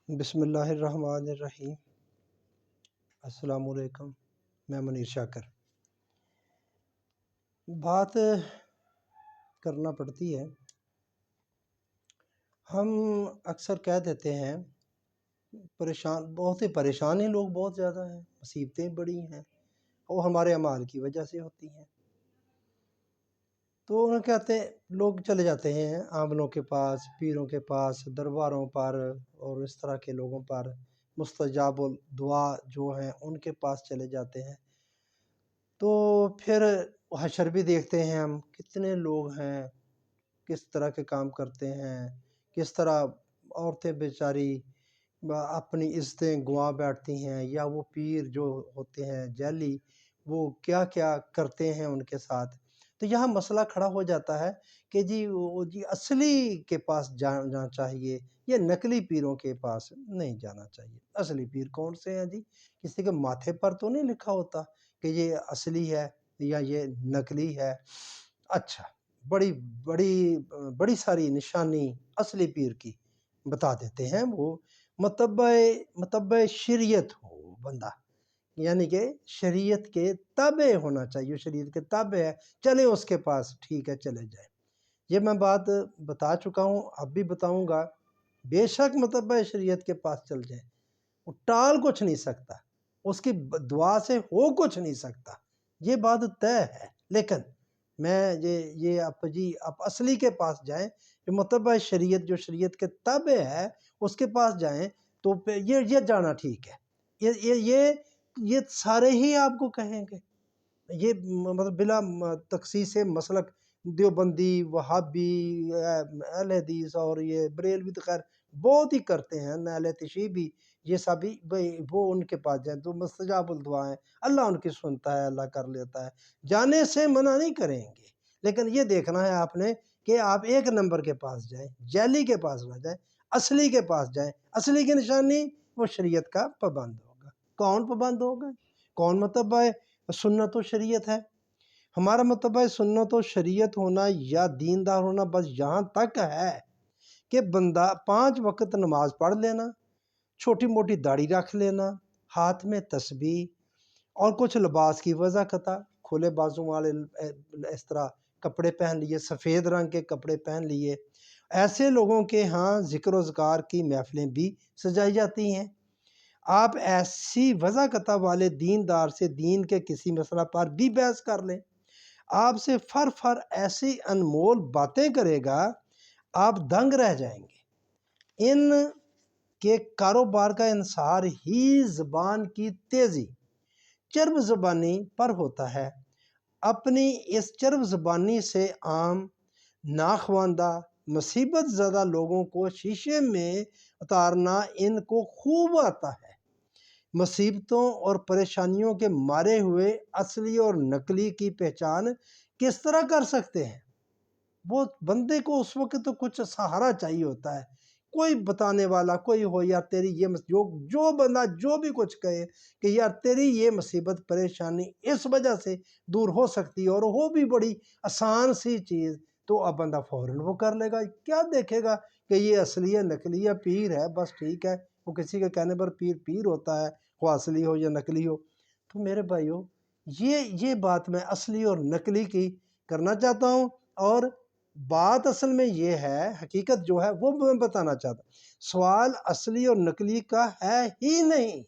بسم اللہ الرحمن الرحیم۔ السلام علیکم، میں منیر شاکر۔ بات کرنا پڑتی ہے، ہم اکثر کہہ دیتے ہیں بہت ہی پریشانی لوگ بہت زیادہ ہیں، مصیبتیں بڑی ہیں اور ہمارے اعمال کی وجہ سے ہوتی ہیں۔ تو انہوں کہتے ہیں لوگ چلے جاتے ہیں عاملوں کے پاس، پیروں کے پاس، درباروں پر اور اس طرح کے لوگوں پر، مستجاب الدعا جو ہیں ان کے پاس چلے جاتے ہیں۔ تو پھر حشر بھی دیکھتے ہیں ہم، کتنے لوگ ہیں، کس طرح کے کام کرتے ہیں، کس طرح عورتیں بیچاری اپنی عزتیں گنوا بیٹھتی ہیں، یا وہ پیر جو ہوتے ہیں جعلی وہ کیا کیا کرتے ہیں ان کے ساتھ۔ تو یہاں مسئلہ کھڑا ہو جاتا ہے کہ جی اصلی کے پاس جانا چاہیے یا نقلی پیروں کے پاس نہیں جانا چاہیے۔ اصلی پیر کون سے ہیں جی؟ کسی کے ماتھے پر تو نہیں لکھا ہوتا کہ یہ اصلی ہے یا یہ نقلی ہے۔ اچھا، بڑی بڑی بڑی ساری نشانی اصلی پیر کی بتا دیتے ہیں۔ وہ متبع شریعت ہو بندہ، یعنی کہ شریعت کے تابع ہونا چاہیے، شریعت کے تابع ہے، چلے اس کے پاس، ٹھیک ہے چلے جائیں۔ یہ میں بات بتا چکا ہوں، اب بھی بتاؤں گا، بے شک متبع شریعت کے پاس چل جائیں، وہ ٹال کچھ نہیں سکتا، اس کی دعا سے ہو کچھ نہیں سکتا، یہ بات طے ہے۔ لیکن میں آپ اصلی کے پاس جائیں، جو متبع شریعت، جو شریعت کے تابع ہے اس کے پاس جائیں، تو یہ جانا ٹھیک ہے۔ یہ سارے ہی آپ کو کہیں گے، یہ مطلب بلا تخصیص مسلک، دیوبندی، وہابی، اہل حدیث اور یہ بریلوی تو خیر بہت ہی کرتے ہیں، اہل تشیع بھی، یہ سبھی وہ ان کے پاس جائیں تو مستجاب الدعا ہیں، اللہ ان کی سنتا ہے، اللہ کر لیتا ہے، جانے سے منع نہیں کریں گے۔ لیکن یہ دیکھنا ہے آپ نے کہ آپ ایک نمبر کے پاس جائیں، جعلی کے پاس نہ جائیں، اصلی کے پاس جائیں۔ اصلی کی نشانی وہ شریعت کا پابند ہوگا۔ کون پابند ہوگا؟ کون متبع سنت و شریعت ہے؟ ہمارا متبع سنت و شریعت ہونا یا دیندار ہونا بس یہاں تک ہے کہ بندہ 5 وقت نماز پڑھ لینا، چھوٹی موٹی داڑھی رکھ لینا، ہاتھ میں تسبیح اور کچھ لباس کی وضاحت، کھلے بازوں والے اس طرح کپڑے پہن لیے، سفید رنگ کے کپڑے پہن لیے۔ ایسے لوگوں کے ہاں ذکر و اذکار کی محفلیں بھی سجائی جاتی ہیں۔ آپ ایسی وضاحت والے دیندار سے دین کے کسی مسئلہ پر بھی بحث کر لیں، آپ سے فر ایسی انمول باتیں کرے گا، آپ دنگ رہ جائیں گے۔ ان کے کاروبار کا انحصار ہی زبان کی تیزی، چرب زبانی پر ہوتا ہے۔ اپنی اس چرب زبانی سے عام، ناخواندہ، مصیبت زدہ لوگوں کو شیشے میں اتارنا ان کو خوب آتا ہے۔ مصیبتوں اور پریشانیوں کے مارے ہوئے اصلی اور نقلی کی پہچان کس طرح کر سکتے ہیں؟ وہ بندے کو اس وقت تو کچھ سہارا چاہیے ہوتا ہے، کوئی بتانے والا کوئی ہو، یار تیری یہ جو بندہ جو بھی کچھ کہے کہ یار تیری یہ مصیبت پریشانی اس وجہ سے دور ہو سکتی ہے، اور وہ بھی بڑی آسان سی چیز، تو اب بندہ فوراً وہ کر لے گا۔ کیا دیکھے گا کہ یہ اصلی ہے نقلی ہے، پیر ہے، بس ٹھیک ہے، وہ کسی کے کہنے پر پیر ہوتا ہے، وہ اصلی ہو یا نقلی ہو۔ تو میرے بھائیو، یہ بات میں اصلی اور نقلی کی کرنا چاہتا ہوں، اور بات اصل میں یہ ہے، حقیقت جو ہے وہ میں بتانا چاہتا ہوں۔ سوال اصلی اور نقلی کا ہے ہی نہیں۔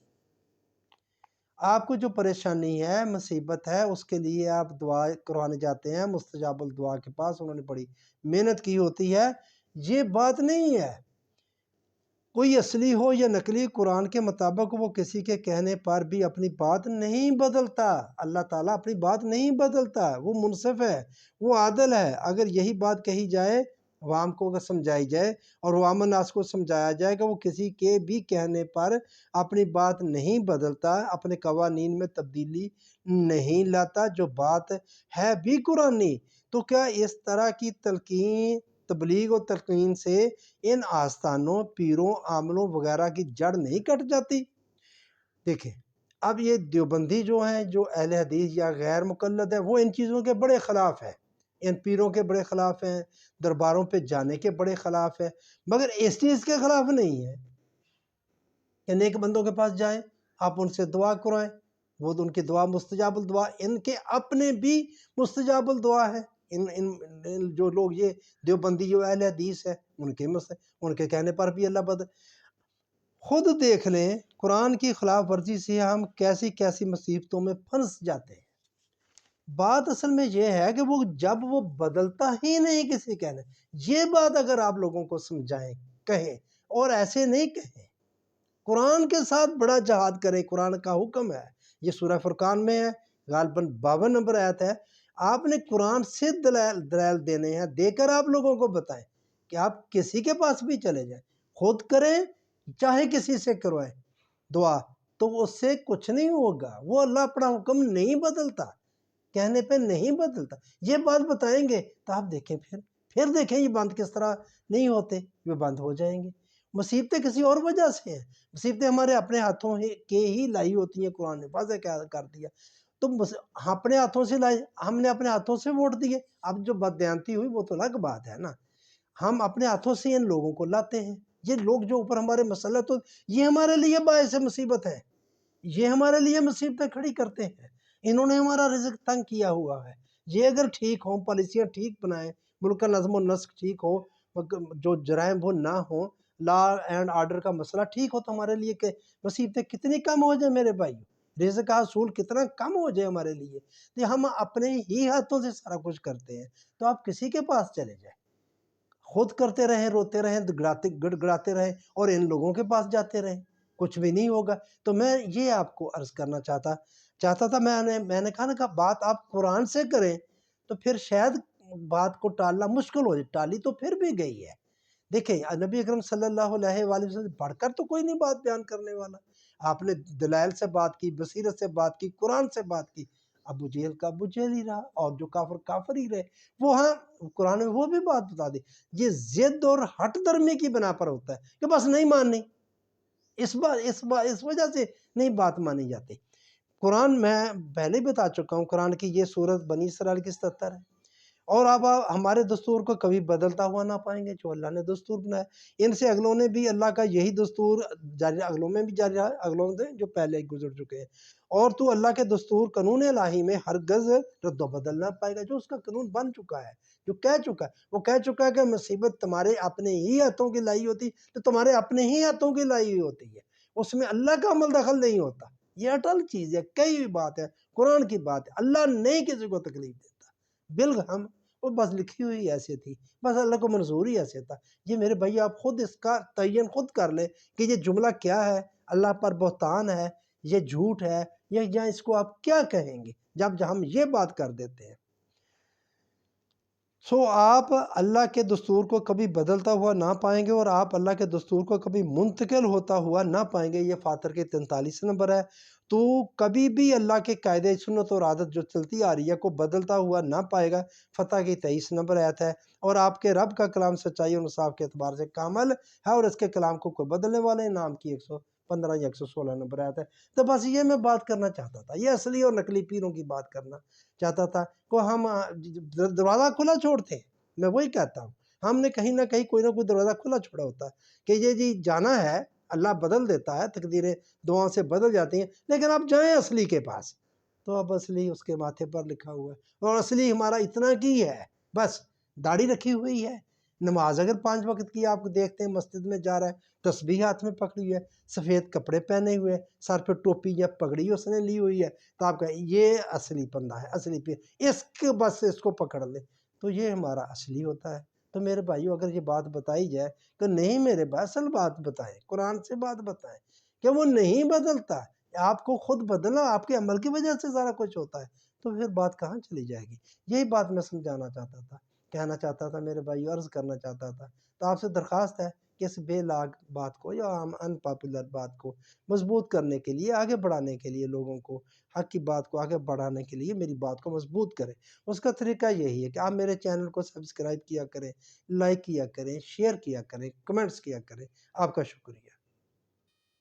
آپ کو جو پریشانی ہے، مصیبت ہے، اس کے لیے آپ دعا کروانے جاتے ہیں مستجاب الدعا کے پاس، انہوں نے بڑی محنت کی ہوتی ہے، یہ بات نہیں ہے۔ کوئی اصلی ہو یا نقلی، قرآن کے مطابق وہ کسی کے کہنے پر بھی اپنی بات نہیں بدلتا۔ اللہ تعالیٰ اپنی بات نہیں بدلتا، وہ منصف ہے، وہ عادل ہے۔ اگر یہی بات کہی جائے، عوام کو اگر سمجھائی جائے اور عوام الناس کو سمجھایا جائے کہ وہ کسی کے بھی کہنے پر اپنی بات نہیں بدلتا، اپنے قوانین میں تبدیلی نہیں لاتا، جو بات ہے بھی قرآنی، تو کیا اس طرح کی تبلیغ و تلقین سے ان آستانوں، پیروں، عاملوں وغیرہ کی جڑ نہیں کٹ جاتی؟ دیکھیں، اب یہ دیوبندی جو ہیں، جو اہل حدیث یا غیر مقلد ہیں، وہ ان چیزوں کے بڑے خلاف ہیں، ان پیروں کے بڑے خلاف ہیں، درباروں پہ جانے کے بڑے خلاف ہیں، مگر اس چیز کے خلاف نہیں ہے کہ نیک بندوں کے پاس جائیں، آپ ان سے دعا کرائیں، وہ تو ان کی دعا مستجاب الدعا، ان کے اپنے بھی مستجاب الدعا ہے۔ جو لوگ یہ دیوبندی جو اہل حدیث ہے ان کے کہنے پر بھی اللہ بدل۔ خود دیکھ لیں قرآن کی خلاف ورزی سے ہم کیسی کیسی مصیبتوں میں پھنس جاتے ہیں۔ بات اصل میں یہ ہے کہ جب وہ بدلتا ہی نہیں کسی کہنے، یہ بات اگر آپ لوگوں کو سمجھائیں، کہیں، اور ایسے نہیں کہیں، قرآن کے ساتھ بڑا جہاد کریں، قرآن کا حکم ہے، یہ سورہ فرقان میں ہے، غالباً 52 نمبر آیت ہے۔ آپ نے قرآن سے دلائل دینے ہیں، دے کر آپ لوگوں کو بتائیں کہ آپ کسی کے پاس بھی چلے جائیں، خود کریں چاہے کسی سے کروائیں دعا، تو اس سے کچھ نہیں ہوگا۔ وہ اللہ اپنا حکم نہیں بدلتا، کہنے پہ نہیں بدلتا۔ یہ بات بتائیں گے تو آپ دیکھیں، پھر دیکھیں یہ بند کس طرح نہیں ہوتے، یہ بند ہو جائیں گے۔ مصیبتیں کسی اور وجہ سے ہیں، مصیبتیں ہمارے اپنے ہاتھوں کے ہی لائی ہوتی ہیں۔ قرآن نے واضح کیا کر دیا، تو اپنے ہاتھوں سے لائی، ہم نے اپنے ہاتھوں سے ووٹ دیے۔ اب جو بددیانتی ہوئی وہ تو الگ بات ہے نا، ہم اپنے ہاتھوں سے ان لوگوں کو لاتے ہیں۔ یہ لوگ جو اوپر ہمارے مسلط، یہ ہمارے لیے باعث مصیبت ہے، یہ ہمارے لیے مصیبتیں کھڑی کرتے ہیں۔ انہوں نے ہمارا رزق تنگ کیا ہوا ہے۔ یہ اگر ٹھیک ہوں، پالیسیاں ٹھیک بنائیں، ملک کا نظم و نسق ٹھیک ہو، جو جرائم وہ نہ ہوں، لا اینڈ آرڈر کا مسئلہ ٹھیک ہو، تو ہمارے لیے کہ مصیبتیں کتنی کم ہو جائیں میرے بھائی، رزق کا حصول کتنا کم ہو جائے ہمارے لیے۔ تو ہم اپنے ہی ہاتھوں سے سارا کچھ کرتے ہیں، تو آپ کسی کے پاس چلے جائیں، خود کرتے رہیں، روتے رہیں، گڑ گڑاتے رہیں، اور ان لوگوں کے پاس جاتے رہیں، کچھ بھی نہیں ہوگا۔ تو میں یہ آپ کو عرض کرنا چاہتا تھا، میں نے کہا نا کہ بات آپ قرآن سے کریں تو پھر شاید بات کو ٹالنا مشکل ہو جائے۔ ٹالی تو پھر بھی گئی ہے۔ دیکھیں نبی اکرم صلی اللہ علیہ وآلہ وسلم سے بڑھ کر تو کوئی نہیں بات بیان کرنے والا۔ آپ نے دلائل سے بات کی، بصیرت سے بات کی، قرآن سے بات کی۔ ابو جہل کا ابو جہل ہی رہا، اور جو کافر کافر ہی رہے۔ وہ ہاں قرآن میں وہ بھی بات بتا دی، یہ ضد اور ہٹ درمی کی بنا پر ہوتا ہے کہ بس نہیں ماننی، اس وجہ سے نہیں بات مانی جاتی۔ قرآن میں پہلے بتا چکا ہوں، قرآن کی یہ سورت بنی اسرائیل کی 77 ہے، اور اب ہمارے دستور کو کبھی بدلتا ہوا نہ پائیں گے، جو اللہ نے دستور بنایا۔ ان سے اگلوں نے بھی اللہ کا یہی دستور جاری، اگلوں میں بھی جاری رہا، اگلوں سے جو پہلے گزر چکے ہیں۔ اور تو اللہ کے دستور قانون الہی میں ہرگز رد و بدل نہ پائے گا، جو اس کا قانون بن چکا ہے، جو کہہ چکا ہے۔ وہ کہہ چکا ہے کہ مصیبت تمہارے اپنے ہی ہاتھوں کی لائی ہوتی، تو تمہارے اپنے ہی ہاتھوں کی لائی ہوئی ہوتی ہے، اس میں اللہ کا عمل دخل نہیں ہوتا۔ یہ اٹل چیز ہے، کئی بات ہے، قرآن کی بات ہے۔ اللہ نہیں کسی کو تکلیف دیتا، بالغ وہ بس لکھی ہوئی ایسے تھی، بس اللہ کو منظور ہی ایسے تھا۔ یہ میرے بھائی آپ خود اس کا تعین خود کر لیں کہ یہ جملہ کیا ہے، اللہ پر بہتان ہے، یہ جھوٹ ہے، یا اس کو آپ کیا کہیں گے جب ہم یہ بات کر دیتے ہیں۔ آپ اللہ کے دستور کو کبھی بدلتا ہوا نہ پائیں گے، اور آپ اللہ کے دستور کو کبھی منتقل ہوتا ہوا نہ پائیں گے۔ یہ فاتر کے 43 نمبر ہے۔ تو کبھی بھی اللہ کے قاعدے سنت اور عادت جو چلتی آ رہی ہے کو بدلتا ہوا نہ پائے گا۔ فتح کی 23 نمبر آیت ہے۔ اور آپ کے رب کا کلام سچائی اور انصاف کے اعتبار سے کامل ہے، اور اس کے کلام کو کوئی بدلنے والے نام کی 115 یا 116 نمبر آیت ہے۔ تو بس یہ میں بات کرنا چاہتا تھا، یہ اصلی اور نقلی پیروں کی بات کرنا چاہتا تھا۔ کو ہم دروازہ کھلا چھوڑتے ہیں، میں وہی کہتا ہوں، ہم نے کہیں نہ کہیں کوئی نہ کوئی دروازہ کھلا چھوڑا ہوتا ہے کہ یہ جی جانا ہے، اللہ بدل دیتا ہے، تقدیریں دعاؤں سے بدل جاتی ہیں، لیکن آپ جائیں اصلی کے پاس، تو اب اصلی اس کے ماتھے پر لکھا ہوا ہے، اور اصلی ہمارا اتنا کی ہے، بس داڑھی رکھی ہوئی ہے۔ نماز اگر 5 وقت کی آپ دیکھتے ہیں، مسجد میں جا رہا ہے، تسبیح ہاتھ میں پکڑی ہوئی ہے، سفید کپڑے پہنے ہوئے، سر پہ ٹوپی یا پگڑی اس نے لی ہوئی ہے، تو آپ کہیں یہ اصلی بندہ ہے، اصلی پیر، اس کے بس اس کو پکڑ لے، تو یہ ہمارا اصلی ہوتا ہے۔ تو میرے بھائیو اگر یہ بات بتائی جائے کہ نہیں میرے بھائی اصل بات بتائیں، قرآن سے بات بتائیں کہ وہ نہیں بدلتا، آپ کو خود بدلنا، آپ کے عمل کی وجہ سے سارا کچھ ہوتا ہے، تو پھر بات کہاں چلی جائے گی؟ یہی بات میں سمجھانا چاہتا تھا، کہنا چاہتا تھا میرے بھائی، عرض کرنا چاہتا تھا۔ تو آپ سے درخواست ہے کہ اس بے لاگ بات کو یا ان پاپولر بات کو مضبوط کرنے کے لیے، آگے بڑھانے کے لیے، لوگوں کو حق کی بات کو آگے بڑھانے کے لیے میری بات کو مضبوط کریں۔ اس کا طریقہ یہی ہے کہ آپ میرے چینل کو سبسکرائب کیا کریں، لائک کیا کریں، شیئر کیا کریں، کمنٹس کیا کریں۔ آپ کا شکریہ۔